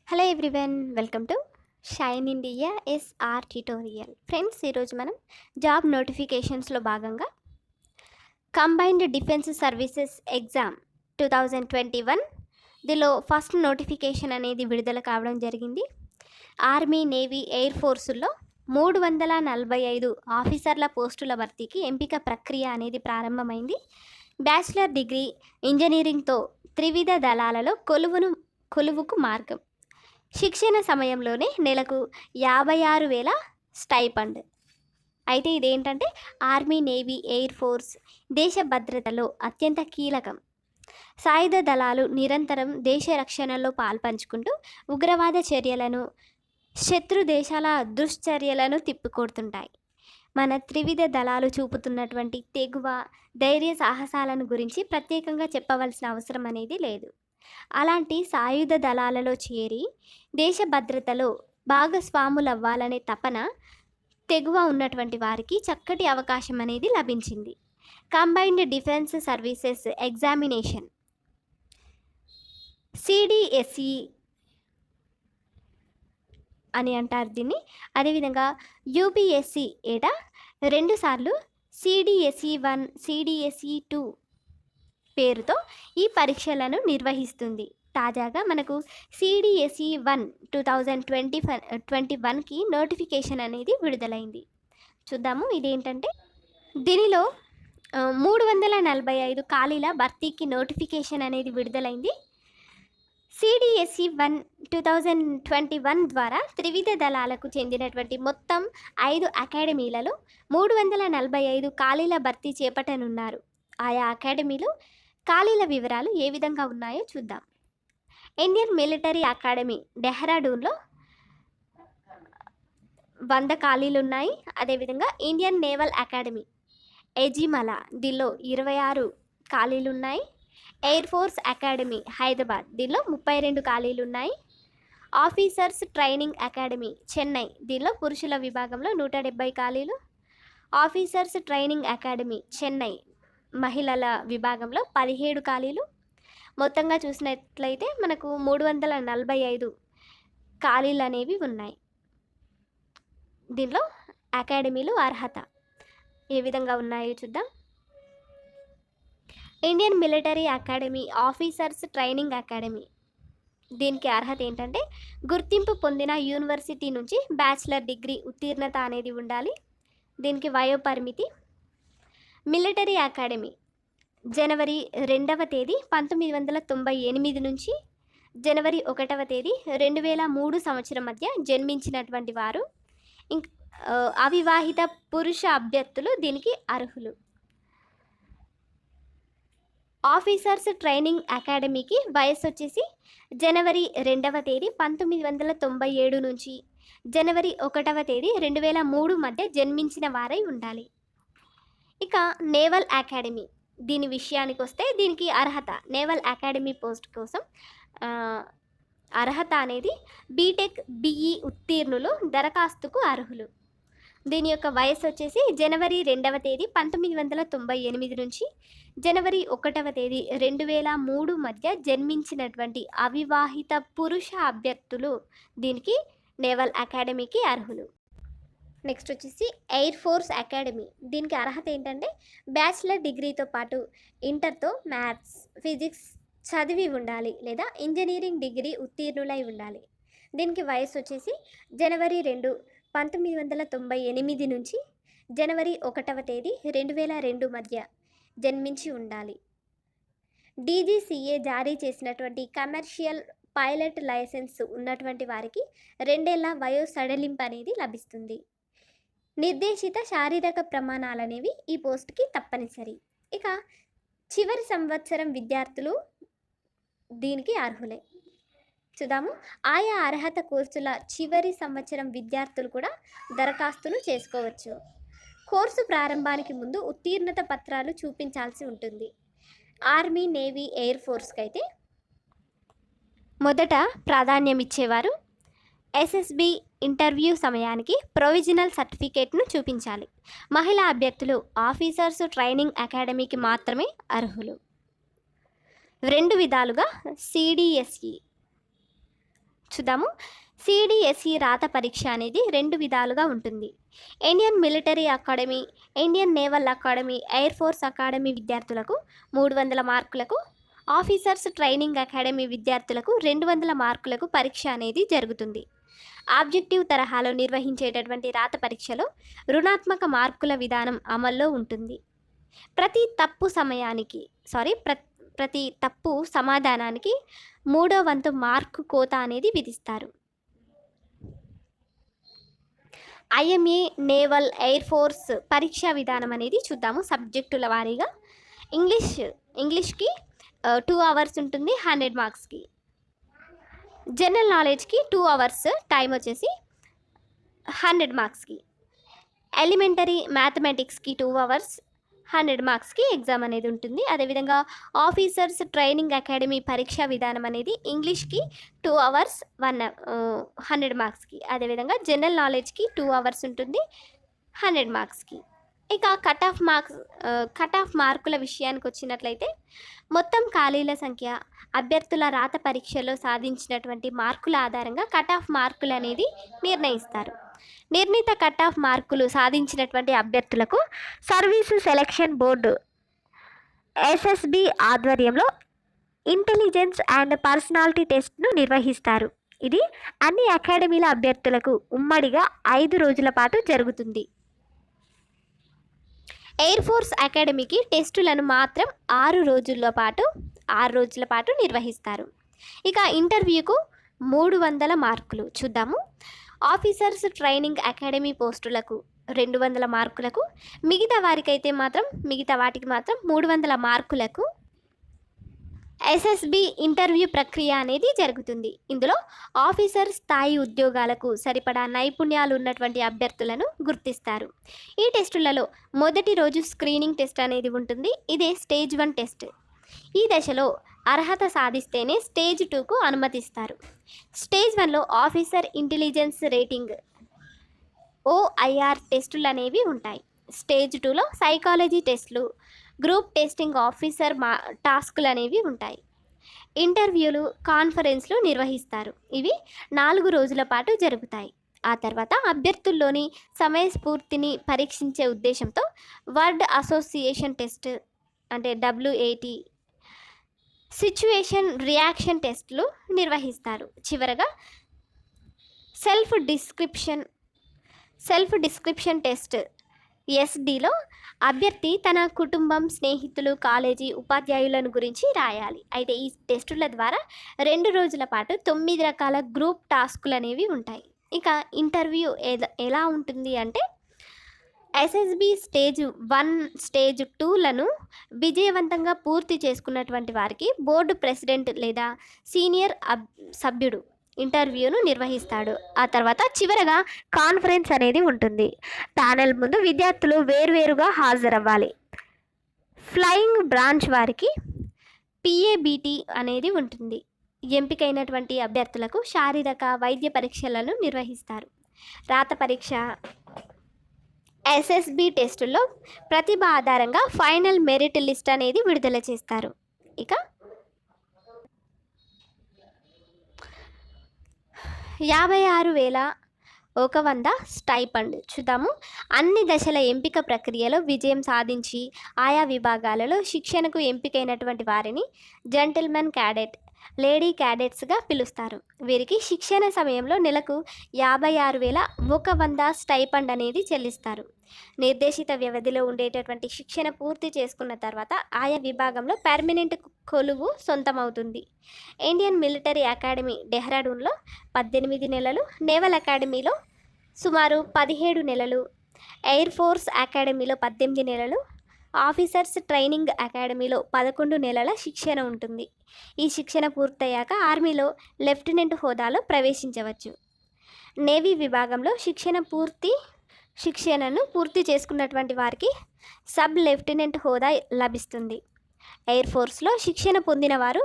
Hello everyone, welcome to Shine India SR tutorial. Friends, ఈరోజు మనం job నోటిఫికేషన్స్లో భాగంగా combined defence services exam 2021 దీనిలో first notification అనేది విడుదల కావడం జరిగింది. ఆర్మీ, నేవీ, ఎయిర్ ఫోర్సుల్లో 345 ఆఫీసర్ల పోస్టుల భర్తీకి ఎంపిక ప్రక్రియ అనేది ప్రారంభమైంది. బ్యాచిలర్ డిగ్రీ ఇంజనీరింగ్తో త్రివిధ దళాలలో కొలువుకు మార్గం. శిక్షణ సమయంలోనే నెలకు 56,000 స్టైపండ్. అయితే ఇదేంటంటే ఆర్మీ, నేవీ, ఎయిర్ ఫోర్స్ దేశ భద్రతలో అత్యంత కీలకం. సాయుధ దళాలు నిరంతరం దేశ రక్షణలో పాల్పంచుకుంటూ ఉగ్రవాద చర్యలను, శత్రు దేశాల దుశ్చర్యలను తిప్పికొడుతుంటాయి. మన త్రివిధ దళాలు చూపుతున్నటువంటి తెగువ, ధైర్య సాహసాలను గురించి ప్రత్యేకంగా చెప్పవలసిన అవసరం అనేది లేదు. అలాంటి సాయుధ దళాలలో చేరి దేశ భద్రతలో భాగస్వాములవ్వాలనే తపన, తెగువ ఉన్నటువంటి వారికి చక్కటి అవకాశం అనేది లభించింది. కంబైన్డ్ డిఫెన్స్ సర్వీసెస్ ఎగ్జామినేషన్ సిడిఎస్ఈ అని అంటారు దీన్ని. అదేవిధంగా యూపీఎస్సి ఏటా 2 సార్లు సిడిఎస్ఈ 1, సిడిఎస్ఈ 2 పేరుతో ఈ పరీక్షలను నిర్వహిస్తుంది. తాజాగా మనకు సిడిఎస్ఈ 1 2021కి నోటిఫికేషన్ అనేది విడుదలైంది. చూద్దాము ఇదేంటంటే, దీనిలో 345 ఖాళీల భర్తీకి నోటిఫికేషన్ అనేది విడుదలైంది. సిడిఎస్ఈ 1 2021 ద్వారా త్రివిధ దళాలకు చెందినటువంటి మొత్తం 5 అకాడమీలలో 345 ఖాళీల భర్తీ చేపట్టనున్నారు. ఆయా అకాడమీలు ఖాళీల వివరాలు ఏ విధంగా ఉన్నాయో చూద్దాం. ఇండియన్ మిలిటరీ అకాడమీ డెహ్రాడూన్లో 100 ఖాళీలు ఉన్నాయి. అదేవిధంగా ఇండియన్ నేవల్ అకాడమీ ఎజిమల, దీనిలో 26 ఖాళీలు ఉన్నాయి. ఎయిర్ ఫోర్స్ అకాడమీ హైదరాబాద్, దీనిలో 32 ఖాళీలు ఉన్నాయి. ఆఫీసర్స్ ట్రైనింగ్ అకాడమీ చెన్నై, దీనిలో పురుషుల విభాగంలో 170 ఖాళీలు. ఆఫీసర్స్ ట్రైనింగ్ అకాడమీ చెన్నై మహిళల విభాగంలో 17 ఖాళీలు. మొత్తంగా చూసినట్లయితే మనకు 345 ఖాళీలు అనేవి ఉన్నాయి. దీనిలో అకాడమీలు అర్హత ఏ విధంగా ఉన్నాయో చూద్దాం. Indian military academy officers training academy, దీనికి అర్హత ఏంటంటే గుర్తింపు పొందిన యూనివర్సిటీ నుంచి బ్యాచిలర్ డిగ్రీ ఉత్తీర్ణత అనేది ఉండాలి. దీనికి వయోపరిమితి. మిలిటరీ అకాడమీ జనవరి 2వ తేదీ 1998 నుంచి జనవరి 1వ తేదీ 2003 సంవత్సరం మధ్య జన్మించినటువంటి వారు, అవివాహిత పురుష అభ్యర్థులు దీనికి అర్హులు. ఆఫీసర్స్ ట్రైనింగ్ అకాడమీకి వయసు వచ్చేసి జనవరి 2వ తేదీ 1997 నుంచి జనవరి 1వ తేదీ 2003 మధ్య జన్మించిన వారై ఉండాలి. ఇక నేవల్ అకాడమీ, దీని విషయానికి వస్తే దీనికి అర్హత నేవల్ అకాడమీ పోస్ట్ కోసం అర్హత అనేది బీటెక్, బిఈ ఉత్తీర్ణులు దరఖాస్తుకు అర్హులు. దీని యొక్క వయసు వచ్చేసి జనవరి 2వ తేదీ 1998 నుంచి జనవరి 1వ తేదీ 2003 మధ్య జన్మించినటువంటి అవివాహిత పురుష అభ్యర్థులు దీనికి నేవల్ అకాడమీకి అర్హులు. నెక్స్ట్ వచ్చేసి ఎయిర్ ఫోర్స్ అకాడమీ, దీనికి అర్హత ఏంటంటే బ్యాచిలర్ డిగ్రీతో పాటు ఇంటర్తో మ్యాథ్స్, ఫిజిక్స్ చదివి ఉండాలి లేదా ఇంజనీరింగ్ డిగ్రీ ఉత్తీర్ణులై ఉండాలి. దీనికి వయసు వచ్చేసి జనవరి 2, 1998 నుంచి జనవరి 1వ తేదీ 2002 మధ్య జన్మించి ఉండాలి. డీజీసీఏ జారీ చేసినటువంటి కమర్షియల్ పైలట్ లైసెన్స్ ఉన్నటువంటి వారికి 2 ఏళ్ల వయో సడలింపు అనేది లభిస్తుంది. నిర్దేశిత శారీరక ప్రమాణాలు అనేవి ఈ పోస్ట్కి తప్పనిసరి. ఇక చివరి సంవత్సరం విద్యార్థులు దీనికి అర్హులే. చూద్దాము, ఆయా అర్హత కోర్సుల చివరి సంవత్సరం విద్యార్థులు కూడా దరఖాస్తును చేసుకోవచ్చు. కోర్సు ప్రారంభానికి ముందు ఉత్తీర్ణత పత్రాలు చూపించాల్సి ఉంటుంది. ఆర్మీ, నేవీ, ఎయిర్ ఫోర్స్కి అయితే మొదట ప్రాధాన్యం ఇచ్చేవారు ఎస్ఎస్బి ఇంటర్వ్యూ సమయానికి ప్రొవిజనల్ సర్టిఫికేట్ను చూపించాలి. మహిళా అభ్యర్థులు ఆఫీసర్స్ ట్రైనింగ్ అకాడమీకి మాత్రమే అర్హులు. 2 విధాలుగా సిడిఎస్ఈ చూద్దాము. సిడిఎస్ఈ రాత పరీక్ష అనేది 2 విధాలుగా ఉంటుంది. Indian military academy, Indian naval academy, air force academy విద్యార్థులకు 300 మార్కులకు, ఆఫీసర్స్ ట్రైనింగ్ అకాడమీ విద్యార్థులకు 200 మార్కులకు పరీక్ష అనేది జరుగుతుంది. ఆబ్జెక్టివ్ తరహాలో నిర్వహించేటటువంటి రాత పరీక్షలో రుణాత్మక మార్కుల విధానం అమల్లో ఉంటుంది. ప్రతి తప్పు సమాధానానికి 3వ వంతు మార్కు కోత అనేది విధిస్తారు. ఐఎంఏ, నేవల్, ఎయిర్ ఫోర్స్ పరీక్షా విధానం అనేది చూద్దాము సబ్జెక్టుల వారీగా. ఇంగ్లీష్కి 2 అవర్స్ ఉంటుంది 100 మార్క్స్కి. జనరల్ నాలెడ్జ్కి 2 అవర్స్ టైం వచ్చేసి 100 మార్క్స్కి. ఎలిమెంటరీ మ్యాథమెటిక్స్కి 2 అవర్స్ 100 మార్క్స్కి ఎగ్జామ్ అనేది ఉంటుంది. అదేవిధంగా ఆఫీసర్స్ ట్రైనింగ్ అకాడమీ పరీక్షా విధానం అనేది ఇంగ్లీష్కి 2 అవర్స్ 100 మార్క్స్కి. అదేవిధంగా జనరల్ నాలెడ్జ్కి 2 అవర్స్ ఉంటుంది 100 మార్క్స్కి. ఇక కట్ ఆఫ్ మార్కుల విషయానికి వచ్చినట్లయితే మొత్తం ఖాళీల సంఖ్య, అభ్యర్థుల రాత పరీక్షలో సాధించినటువంటి మార్కుల ఆధారంగా కట్ ఆఫ్ మార్కులు అనేది నిర్ణయిస్తారు. నిర్ణీత కట్ ఆఫ్ మార్కులు సాధించినటువంటి అభ్యర్థులకు సర్వీసు సెలక్షన్ బోర్డు ఎస్ఎస్బి ఆధ్వర్యంలో ఇంటెలిజెన్స్ అండ్ పర్సనాలిటీ టెస్ట్ను నిర్వహిస్తారు. ఇది అన్ని అకాడమీల అభ్యర్థులకు ఉమ్మడిగా 5 రోజుల పాటు జరుగుతుంది. ఎయిర్ ఫోర్స్ అకాడమీకి టెస్టులను మాత్రం 6 రోజుల పాటు నిర్వహిస్తారు. ఇక ఇంటర్వ్యూకు 300 మార్కులు చూద్దాము. ఆఫీసర్స్ ట్రైనింగ్ అకాడమీ పోస్టులకు 200 మార్కులకు, మిగతా వాటికి మాత్రం 300 మార్కులకు ఎస్ఎస్బి ఇంటర్వ్యూ ప్రక్రియ అనేది జరుగుతుంది. ఇందులో ఆఫీసర్ స్థాయి ఉద్యోగాలకు సరిపడా నైపుణ్యాలు ఉన్నటువంటి అభ్యర్థులను గుర్తిస్తారు. ఈ టెస్టులలో మొదటి రోజు స్క్రీనింగ్ టెస్ట్ అనేది ఉంటుంది. ఇదే స్టేజ్ 1 టెస్ట్. ఈ దశలో అర్హత సాధిస్తేనే స్టేజ్ 2కు అనుమతిస్తారు. స్టేజ్ 1లో ఆఫీసర్ ఇంటెలిజెన్స్ రేటింగ్ OIR టెస్టులు అనేవి ఉంటాయి. స్టేజ్ 2లో సైకాలజీ టెస్టులు, గ్రూప్ టెస్టింగ్ ఆఫీసర్ టాస్కులు అనేవి ఉంటాయి. ఇంటర్వ్యూలు, కాన్ఫరెన్స్లు నిర్వహిస్తారు. ఇవి 4 రోజుల పాటు జరుగుతాయి. ఆ తర్వాత అభ్యర్థుల్లోని సమయస్ఫూర్తిని పరీక్షించే ఉద్దేశంతో వర్డ్ అసోసియేషన్ టెస్ట్ అంటే WAT, సిచ్యువేషన్ రియాక్షన్ టెస్టులు నిర్వహిస్తారు. చివరగా సెల్ఫ్ డిస్క్రిప్షన్ టెస్ట్ SDలో అభ్యర్థి తన కుటుంబం, స్నేహితులు, కాలేజీ, ఉపాధ్యాయులను గురించి రాయాలి. అయితే ఈ టెస్టుల ద్వారా 2 రోజుల పాటు 9 రకాల గ్రూప్ టాస్కులు అనేవి ఉంటాయి. ఇక ఇంటర్వ్యూ ఎలా ఉంటుంది అంటే ఎస్ఎస్బి స్టేజ్ 1, స్టేజ్ 2లను విజయవంతంగా పూర్తి చేసుకున్నటువంటి వారికి బోర్డు ప్రెసిడెంట్ లేదా సీనియర్ సభ్యుడు ఇంటర్వ్యూను నిర్వహిస్తాడు. ఆ తర్వాత చివరగా కాన్ఫరెన్స్ అనేది ఉంటుంది. ప్యానెల్ ముందు విద్యార్థులు వేర్వేరుగా హాజరవ్వాలి. ఫ్లయింగ్ బ్రాంచ్ వారికి PABT అనేది ఉంటుంది. ఎంపికైనటువంటి అభ్యర్థులకు శారీరక, వైద్య పరీక్షలను నిర్వహిస్తారు. రాత పరీక్ష SSB టెస్టుల్లో ప్రతిభ ఆధారంగా ఫైనల్ మెరిట్ లిస్ట్ అనేది విడుదల చేస్తారు. ఇక 56,100 స్టైపండ్ చూద్దాము. అన్ని దశల ఎంపిక ప్రక్రియలో విజయం సాధించి ఆయా విభాగాలలో శిక్షణకు ఎంపికైనటువంటి వారిని జెంటిల్మెన్ క్యాడెట్, లేడీ క్యాడెట్స్గా పిలుస్తారు. వీరికి శిక్షణ సమయంలో నెలకు 56,100 స్టైపండ్ అనేది చెల్లిస్తారు. నిర్దేశిత వ్యవధిలో ఉండేటటువంటి శిక్షణ పూర్తి చేసుకున్న తర్వాత ఆయా విభాగంలో పర్మనెంట్ కొలువు సొంతమవుతుంది. ఇండియన్ మిలిటరీ అకాడమీ డెహ్రాడూన్లో 18 నెలలు, నేవల్ అకాడమీలో సుమారు 17 నెలలు, ఎయిర్ ఫోర్స్ అకాడమీలో 18 నెలలు, ఆఫీసర్స్ ట్రైనింగ్ అకాడమీలో 11 నెలల శిక్షణ ఉంటుంది. ఈ శిక్షణ పూర్తయ్యాక ఆర్మీలో లెఫ్టినెంట్ హోదాలో ప్రవేశించవచ్చు. నేవీ విభాగంలో శిక్షణను పూర్తి చేసుకున్నటువంటి వారికి సబ్ లెఫ్టినెంట్ హోదా లభిస్తుంది. ఎయిర్ ఫోర్స్లో శిక్షణ పొందిన వారు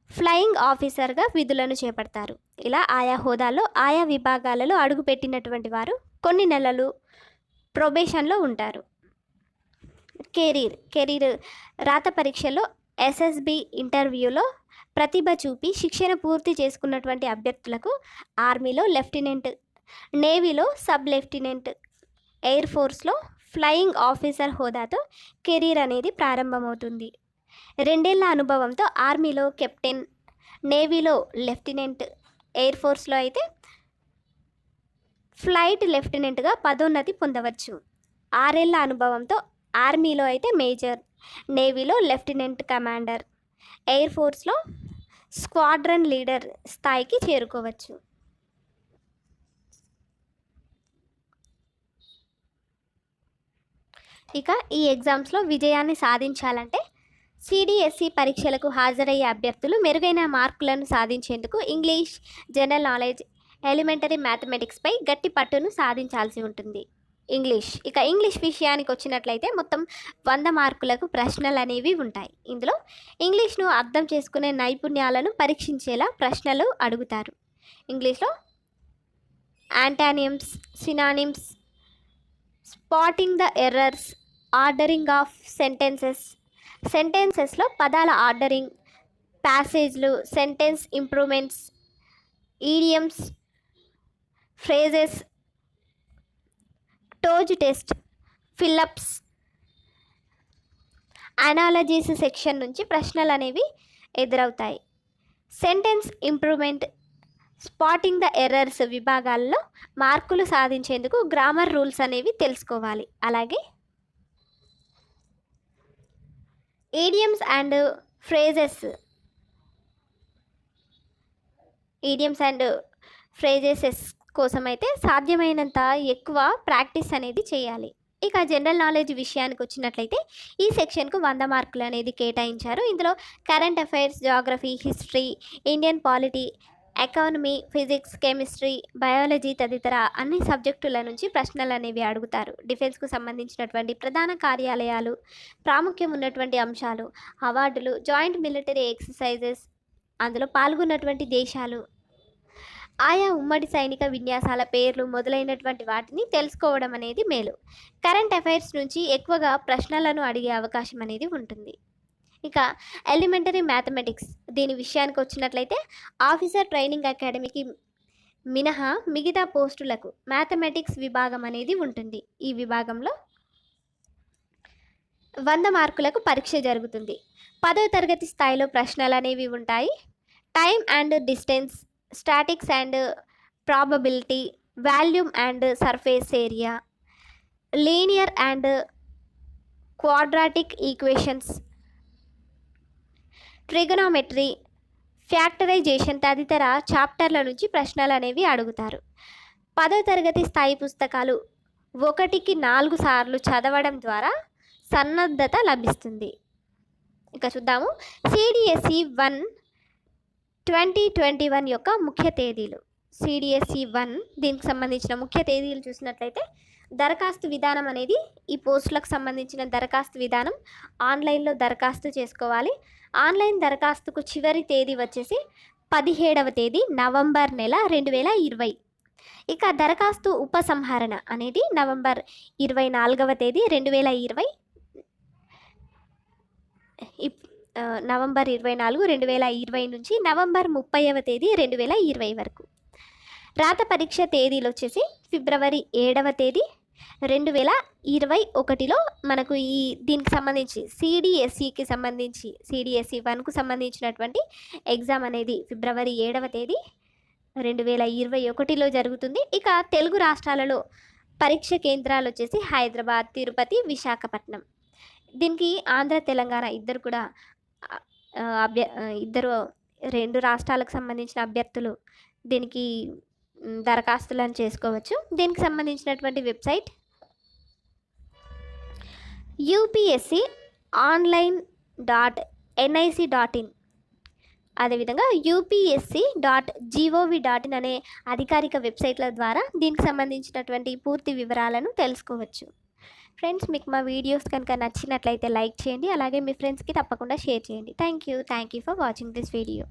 ఫ్లయింగ్ ఆఫీసర్గా విధులను చేపడతారు. ఇలా ఆయా హోదాల్లో ఆయా విభాగాలలో అడుగుపెట్టినటువంటి వారు కొన్ని నెలలు ప్రొబేషన్లో ఉంటారు. కెరీర్ రాత పరీక్షలో SSB ఇంటర్వ్యూలో ప్రతిభ చూపి శిక్షణ పూర్తి చేసుకున్నటువంటి అభ్యర్థులకు ఆర్మీలో లెఫ్టినెంట్, నేవీలో సబ్ లెఫ్టినెంట్, ఎయిర్ ఫోర్స్లో ఫ్లయింగ్ ఆఫీసర్ హోదాతో కెరీర్ అనేది ప్రారంభమవుతుంది. 2 ఏళ్ల అనుభవంతో ఆర్మీలో కెప్టెన్, నేవీలో లెఫ్టినెంట్, ఎయిర్ ఫోర్స్లో అయితే ఫ్లైట్ లెఫ్టినెంట్గా పదోన్నతి పొందవచ్చు. 6 ఏళ్ల అనుభవంతో ఆర్మీలో అయితే మేజర్, నేవీలో లెఫ్టినెంట్ కమాండర్, ఎయిర్ ఫోర్స్లో స్క్వాడ్రన్ లీడర్ స్థాయికి చేరుకోవచ్చు. ఇక ఈ ఎగ్జామ్స్లో విజయాన్ని సాధించాలంటే సిడిఎస్సి పరీక్షలకు హాజరయ్యే అభ్యర్థులు మెరుగైన మార్కులను సాధించేందుకు ఇంగ్లీష్, జనరల్ నాలెడ్జ్, ఎలిమెంటరీ మ్యాథమెటిక్స్పై గట్టి పట్టును సాధించాల్సి ఉంటుంది. ఇంగ్లీష్ విషయానికి వచ్చినట్లయితే మొత్తం 100 మార్కులకు ప్రశ్నలు అనేవి ఉంటాయి. ఇందులో ఇంగ్లీష్ను అర్థం చేసుకునే నైపుణ్యాలను పరీక్షించేలా ప్రశ్నలు అడుగుతారు. ఇంగ్లీష్లో antonyms, synonyms, spotting the errors, ordering of సెంటెన్సెస్లో పదాల ఆర్డరింగ్, ప్యాసేజ్లు, సెంటెన్స్ ఇంప్రూవ్మెంట్స్, ఈడియమ్స్, ఫ్రేజెస్, టోజ్ టెస్ట్, ఫిల్లప్స్, అనాలజీస్ సెక్షన్ నుంచి ప్రశ్నలు అనేవి ఎదురవుతాయి. Sentence improvement, spotting the errors విభాగాల్లో మార్కులు సాధించేందుకు గ్రామర్ రూల్స్ అనేవి తెలుసుకోవాలి. అలాగే ఈడియమ్స్ అండ్ ఫ్రేజెస్ కోసం అయితే సాధ్యమైనంత ఎక్కువ ప్రాక్టీస్ అనేది చేయాలి. ఇక జనరల్ నాలెడ్జ్ విషయానికి వచ్చినట్లయితే ఈ సెక్షన్కు 100 మార్కులు అనేది కేటాయించారు. ఇందులో current affairs, geography, history, Indian polity, economy, physics, chemistry, biology తదితర అన్ని సబ్జెక్టుల నుంచి ప్రశ్నలు అనేవి అడుగుతారు. డిఫెన్స్కు సంబంధించినటువంటి ప్రధాన కార్యాలయాలు, ప్రాముఖ్యం ఉన్నటువంటి అంశాలు, అవార్డులు, జాయింట్ మిలిటరీ ఎక్సర్సైజెస్, అందులో పాల్గొన్నటువంటి దేశాలు, ఆయా ఉమ్మడి సైనిక విన్యాసాల పేర్లు మొదలైనటువంటి వాటిని తెలుసుకోవడం అనేది మేలు. కరెంట్ అఫైర్స్ నుంచి ఎక్కువగా ప్రశ్నలను అడిగే అవకాశం అనేది ఉంటుంది. ఇక ఎలిమెంటరీ మ్యాథమెటిక్స్ దీని విషయానికి వచ్చినట్లయితే ఆఫీసర్ ట్రైనింగ్ అకాడమీకి మినహా మిగతా పోస్టులకు మ్యాథమెటిక్స్ విభాగం అనేది ఉంటుంది. ఈ విభాగంలో 100 మార్కులకు పరీక్ష జరుగుతుంది. 10వ తరగతి స్థాయిలో ప్రశ్నలు అనేవి ఉంటాయి. Time and distance, statics and probability, volume and surface area, linear and quadratic equations, trigonometry, factorisation తదితర చాప్టర్ల నుంచి ప్రశ్నలు అనేవి అడుగుతారు. 10వ తరగతి స్థాయి పుస్తకాలు 1కి 4 సార్లు చదవడం ద్వారా సన్నద్ధత లభిస్తుంది. ఇక చూద్దాము సిడిఎస్సి 1 2021 యొక్క ముఖ్య తేదీలు. సిడిఎస్సి 1 దీనికి సంబంధించిన ముఖ్య తేదీలు చూసినట్లయితే దరఖాస్తు విధానం అనేది ఈ పోస్టులకు సంబంధించిన దరఖాస్తు విధానం ఆన్లైన్లో దరఖాస్తు చేసుకోవాలి. ఆన్లైన్ దరఖాస్తుకు చివరి తేదీ వచ్చేసి 17వ తేదీ నవంబర్ నెల 2020. ఇక దరఖాస్తు ఉపసంహరణ అనేది నవంబర్ 24వ తేదీ 2020 నవంబర్ 24, 2020 నుంచి నవంబర్ 30వ తేదీ 2020 వరకు. రాత పరీక్ష తేదీలు వచ్చేసి ఫిబ్రవరి 7వ తేదీ 2021లో మనకు దీనికి సంబంధించి సిడిఎస్సి 1కు సంబంధించినటువంటి ఎగ్జామ్ అనేది ఫిబ్రవరి 7వ తేదీ 2021లో జరుగుతుంది. ఇక తెలుగు రాష్ట్రాలలో పరీక్ష కేంద్రాలు వచ్చేసి హైదరాబాద్, తిరుపతి, విశాఖపట్నం. దీనికి ఆంధ్ర, తెలంగాణ ఇద్దరు కూడా రెండు రాష్ట్రాలకు సంబంధించిన అభ్యర్థులు దీనికి దరఖాస్తులను చేసుకోవచ్చు. దీనికి సంబంధించినటువంటి వెబ్సైట్ upsconline.nic.in, అదేవిధంగా upsc.gov.in అనే అధికారిక వెబ్సైట్ల ద్వారా దీనికి సంబంధించినటువంటి పూర్తి వివరాలను తెలుసుకోవచ్చు. ఫ్రెండ్స్, మీకు మా వీడియోస్ కనుక నచ్చినట్లయితే లైక్ చేయండి, అలాగే మీ ఫ్రెండ్స్కి తప్పకుండా షేర్ చేయండి. Thank you for watching this video.